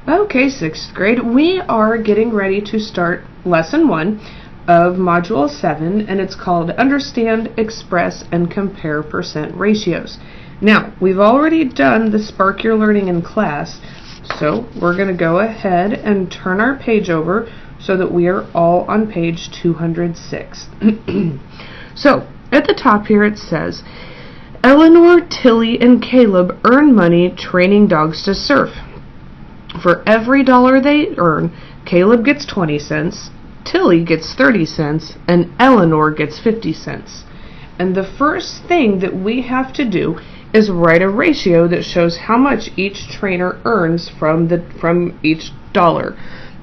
Okay, 6th grade, we are getting ready to start lesson 1 of module 7, and it's called Understand, Express, and Compare Percent Ratios. Now, we've already done the Spark Your Learning in class, so we're going to go ahead and turn our page over so that we are all on page 206. So, at the top here it says, Eleanor, Tilly, and Caleb earn money training dogs to surf. For every dollar they earn, Caleb gets 20 cents, Tilly gets 30 cents, and Eleanor gets 50 cents. And the first thing that we have to do is write a ratio that shows how much each trainer earns from each dollar.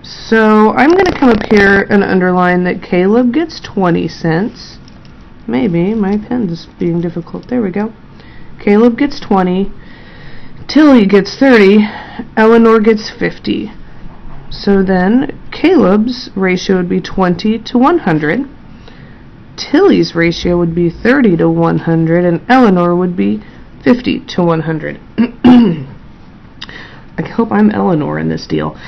So I'm going to come up here and underline that Caleb gets 20 cents. Maybe my pen is being difficult. There we go. Caleb gets 20. Tilly gets 30, Eleanor gets 50. So then Caleb's ratio would be 20 to 100. Tilly's ratio would be 30 to 100, and Eleanor would be 50 to 100. I hope I'm Eleanor in this deal.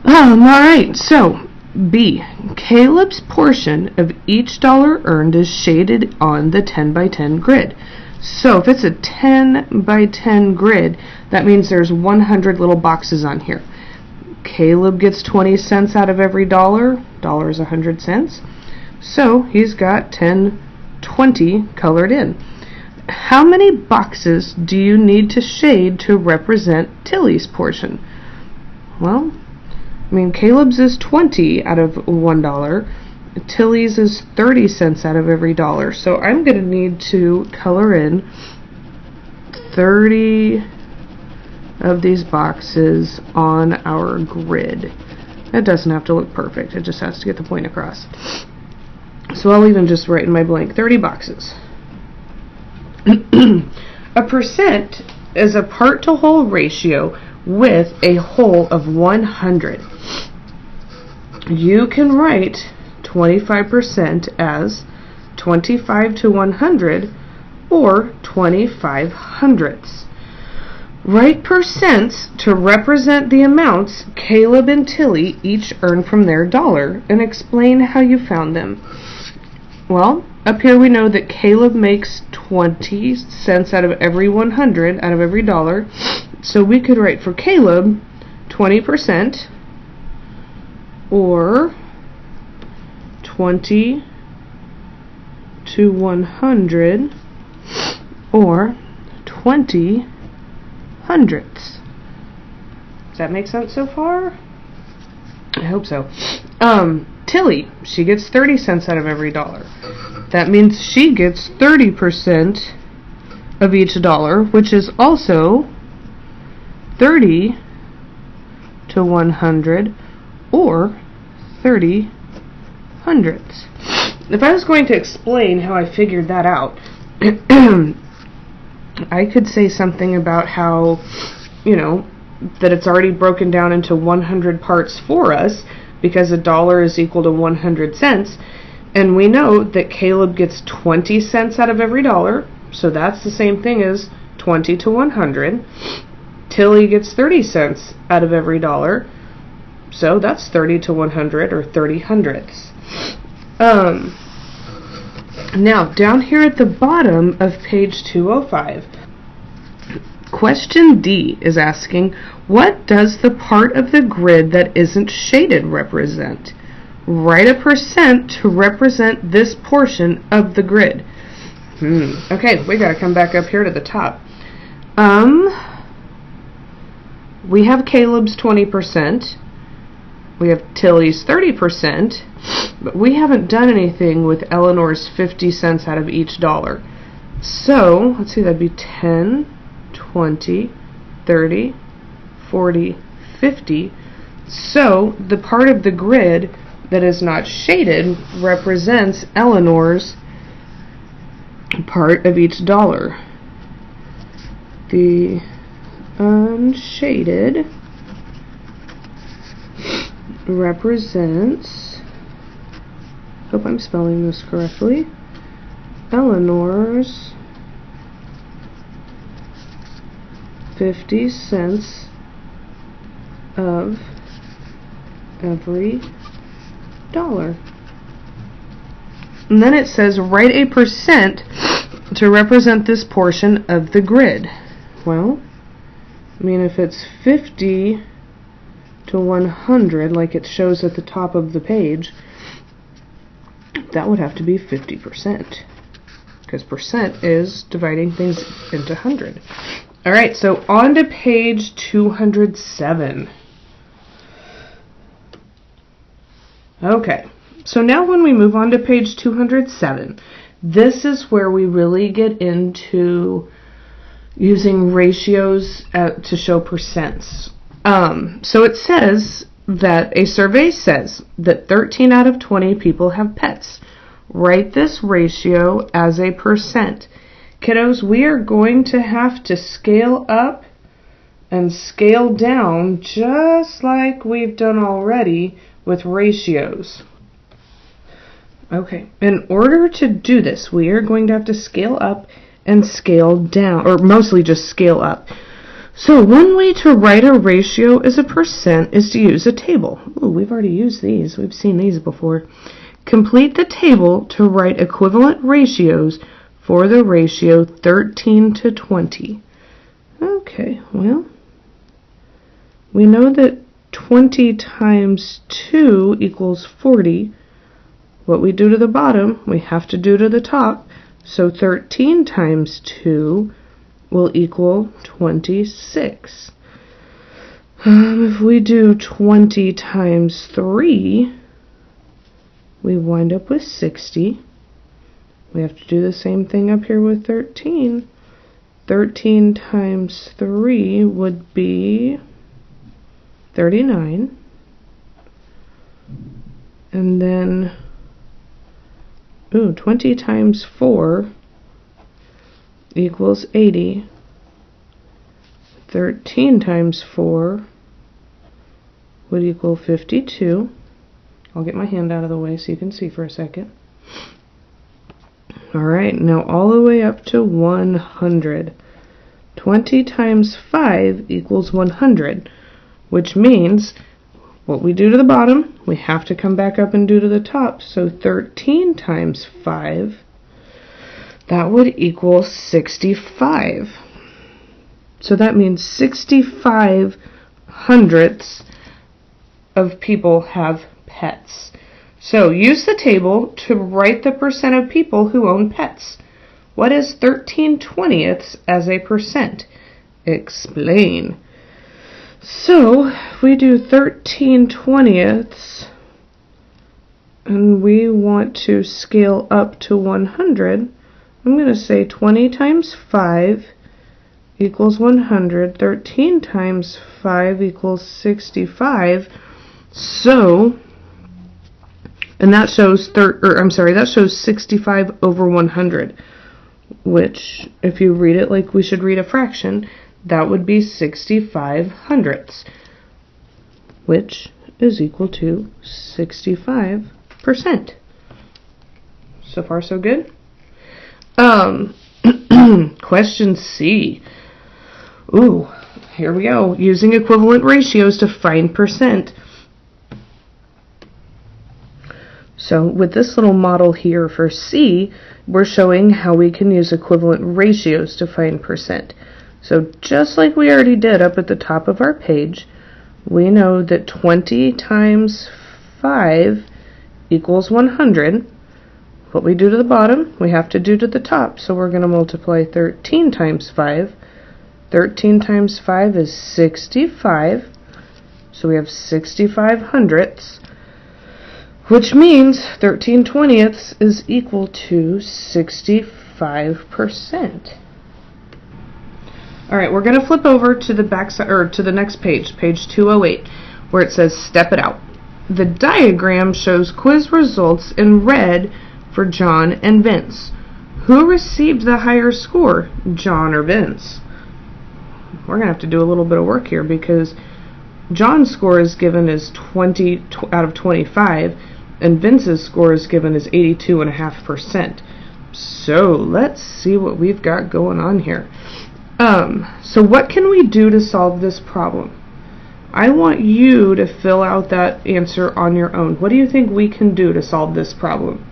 Alright, so B. Caleb's portion of each dollar earned is shaded on the 10 by 10 grid. So if it's a 10 by 10 grid, that means there's 100 little boxes on here. Caleb gets 20 cents out of every dollar. Dollar is 100 cents. So he's got 10, 20 colored in. How many boxes do you need to shade to represent Tilly's portion? Well, Caleb's is 20 out of $1. Tilly's is 30 cents out of every dollar. So I'm going to need to color in 30 of these boxes on our grid. It doesn't have to look perfect. It just has to get the point across. So I'll even just write in my blank 30 boxes. A percent is a part to whole ratio with a whole of 100. You can write 25% as 25 to 100 or 25 hundredths. Write percents to represent the amounts Caleb and Tilly each earn from their dollar and explain how you found them. Well, up here we know that Caleb makes 20 cents out of every 100 out of every dollar. So we could write for Caleb 20% or 20 to 100 or 20 hundredths. Does that make sense so far? I hope so. Tilly, she gets 30 cents out of every dollar. That means she gets 30% of each dollar, which is also 30 to 100 or 30 hundredths. If I was going to explain how I figured that out, I could say something about how, that it's already broken down into 100 parts for us because a dollar is equal to 100 cents. And we know that Caleb gets 20 cents out of every dollar, so that's the same thing as 20 to 100. Tilly gets 30 cents out of every dollar, so that's 30 to 100 or 30 hundredths. Now, down here at the bottom of page 205, question D is asking, what does the part of the grid that isn't shaded represent? Write a percent to represent this portion of the grid. Okay, we gotta come back up here to the top. We have Caleb's 20%. We have Tilly's 30%, but we haven't done anything with Eleanor's 50 cents out of each dollar. So, let's see, that'd be 10, 20, 30, 40, 50. So, the part of the grid that is not shaded represents Eleanor's part of each dollar. The unshaded represents, hope I'm spelling this correctly, Eleanor's 50 cents of every dollar. And then it says write a percent to represent this portion of the grid. Well, I mean, if it's 50 to 100, like it shows at the top of the page, that would have to be 50%, because percent is dividing things into 100. Alright, so on to page 207. Okay, so now when we move on to page 207, this is where we really get into using ratios to show percents. So it says that a survey says that 13 out of 20 people have pets. Write this ratio as a percent. Kiddos, we are going to have to scale up and scale down just like we've done already with ratios. Okay, in order to do this, we are going to have to scale up and scale down, or mostly just scale up. So one way to write a ratio as a percent is to use a table. Ooh, we've already used these. We've seen these before. Complete the table to write equivalent ratios for the ratio 13 to 20. Okay, well, we know that 20 times 2 equals 40. What we do to the bottom, we have to do to the top. So 13 times 2 will equal 26. If we do 20 times 3, we wind up with 60. We have to do the same thing up here with 13. 13 times 3 would be 39. And then 20 times 4 equals 80. 13 times 4 would equal 52. I'll get my hand out of the way so you can see for a second. Alright, now all the way up to 100. 20 times 5 equals 100, which means what we do to the bottom, we have to come back up and do to the top. So 13 times 5, that would equal 65. So that means 65 hundredths of people have pets. So use the table to write the percent of people who own pets. What is 13 twentieths as a percent? Explain. So if we do 13 twentieths and we want to scale up to 100, I'm going to say 20 times 5 equals 100. 13 times 5 equals 65. So, and that shows that shows 65 over 100, which if you read it like we should read a fraction, that would be 65 hundredths, which is equal to 65%. So far so good. Question C. Ooh, here we go. Using equivalent ratios to find percent. So with this little model here for C, we're showing how we can use equivalent ratios to find percent. So just like we already did up at the top of our page, we know that 20 times 5 equals 100. What we do to the bottom, we have to do to the top. So we're going to multiply 13 times 5. 13 times 5 is 65. So we have 65 hundredths, which means 13 twentieths is equal to 65%. Alright, we're going to flip over to the back side, or to the next page, page 208, where it says step it out. The diagram shows quiz results in red for John and Vince. Who received the higher score, John or Vince? We're going to have to do a little bit of work here because John's score is given as 20 out of 25 and Vince's score is given as 82.5%. So let's see what we've got going on here. So what can we do to solve this problem? I want you to fill out that answer on your own. What do you think we can do to solve this problem?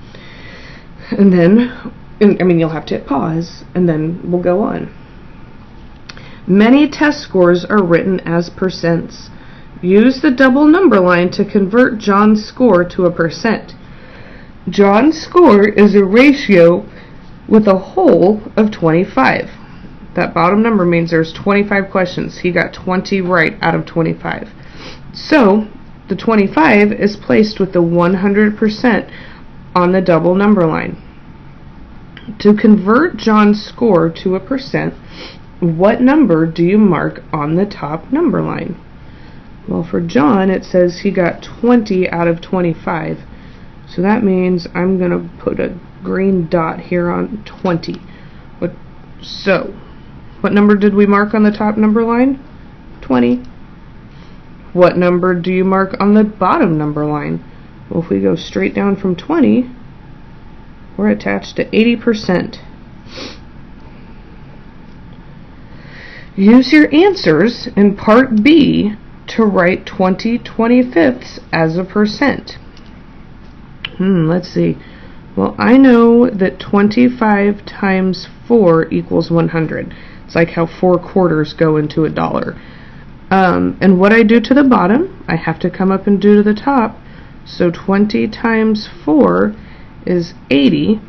And then, you'll have to hit pause, and then we'll go on. Many test scores are written as percents. Use the double number line to convert John's score to a percent. John's score is a ratio with a whole of 25. That bottom number means there's 25 questions. He got 20 right out of 25. So, the 25 is placed with the 100% on the double number line. To convert John's score to a percent, what number do you mark on the top number line? Well, for John, it says he got 20 out of 25. So that means I'm going to put a green dot here on 20. What number did we mark on the top number line? 20. What number do you mark on the bottom number line? Well, if we go straight down from 20, we're attached to 80%. Use your answers in part B to write 20/25 as a percent. Let's see. Well, I know that 25 times 4 equals 100. It's like how 4 quarters go into a dollar. And what I do to the bottom, I have to come up and do to the top. So 20 times 4 is 80.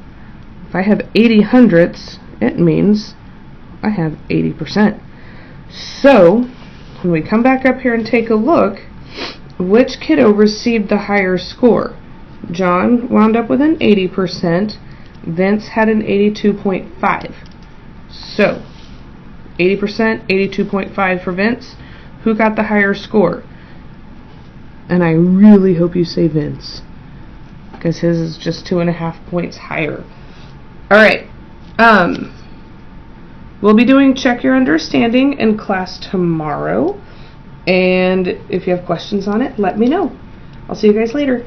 If I have 80 hundredths, it means I have 80%. So, when we come back up here and take a look, which kiddo received the higher score? John wound up with an 80%. Vince had an 82.5. So, 80%, 82.5 for Vince. Who got the higher score? And I really hope you say Vince, because his is just 2.5 points higher. Alright, we'll be doing Check Your Understanding in class tomorrow, and if you have questions on it, let me know. I'll see you guys later.